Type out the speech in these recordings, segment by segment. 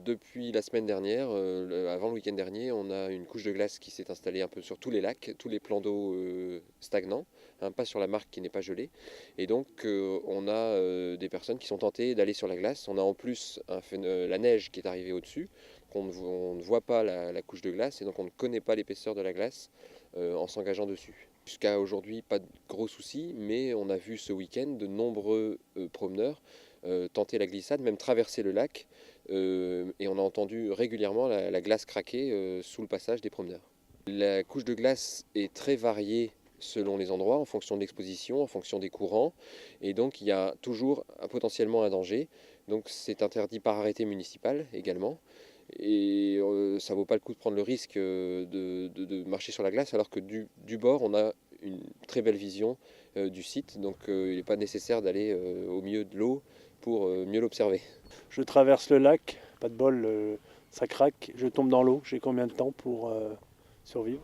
Depuis la semaine dernière, avant le week-end dernier, on a une couche de glace qui s'est installée un peu sur tous les lacs, tous les plans d'eau stagnants, hein, pas sur la Marque qui n'est pas gelée. Et donc on a des personnes qui sont tentées d'aller sur la glace. On a en plus la neige qui est arrivée au-dessus. On ne voit pas la couche de glace et donc on ne connaît pas l'épaisseur de la glace en s'engageant dessus. Jusqu'à aujourd'hui, pas de gros soucis, mais on a vu ce week-end de nombreux promeneurs tenter la glissade, même traverser le lac, et on a entendu régulièrement la glace craquer sous le passage des promeneurs. La couche de glace est très variée selon les endroits, en fonction de l'exposition, en fonction des courants, et donc il y a toujours potentiellement un danger. Donc c'est interdit par arrêté municipal également. Et ça vaut pas le coup de prendre le risque de marcher sur la glace alors que du bord on a une très belle vision du site, donc il n'est pas nécessaire d'aller au milieu de l'eau pour mieux l'observer. Je traverse le lac, pas de bol, ça craque, je tombe dans l'eau. J'ai combien de temps pour survivre?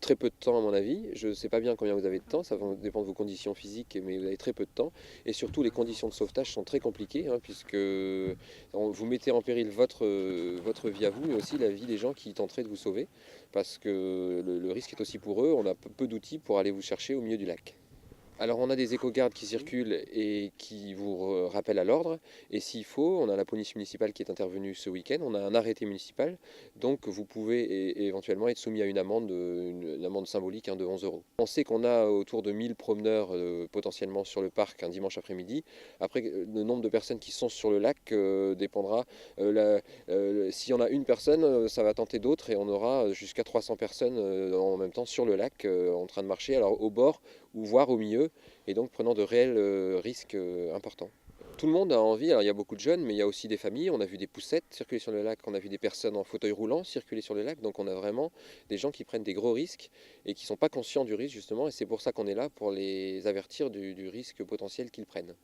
Très peu de temps à mon avis, je ne sais pas bien combien vous avez de temps, ça va dépendre de vos conditions physiques, mais vous avez très peu de temps. Et surtout les conditions de sauvetage sont très compliquées, hein, puisque vous mettez en péril votre vie à vous, mais aussi la vie des gens qui tenteraient de vous sauver, parce que le risque est aussi pour eux, on a peu d'outils pour aller vous chercher au milieu du lac. Alors on a des éco-gardes qui circulent et qui vous rappellent à l'ordre. Et s'il faut, on a la police municipale qui est intervenue ce week-end, on a un arrêté municipal, donc vous pouvez éventuellement être soumis à une amende symbolique, hein, de 11 euros. On sait qu'on a autour de 1000 promeneurs potentiellement sur le parc un dimanche après-midi. Après, le nombre de personnes qui sont sur le lac dépendra. S'il y en a une personne, ça va tenter d'autres et on aura jusqu'à 300 personnes en même temps sur le lac en train de marcher, alors au bord ou voire au milieu, et donc prenant de réels risques importants. Tout le monde a envie, alors il y a beaucoup de jeunes, mais il y a aussi des familles, on a vu des poussettes circuler sur le lac, on a vu des personnes en fauteuil roulant circuler sur le lac, donc on a vraiment des gens qui prennent des gros risques et qui ne sont pas conscients du risque justement, et c'est pour ça qu'on est là, pour les avertir du risque potentiel qu'ils prennent.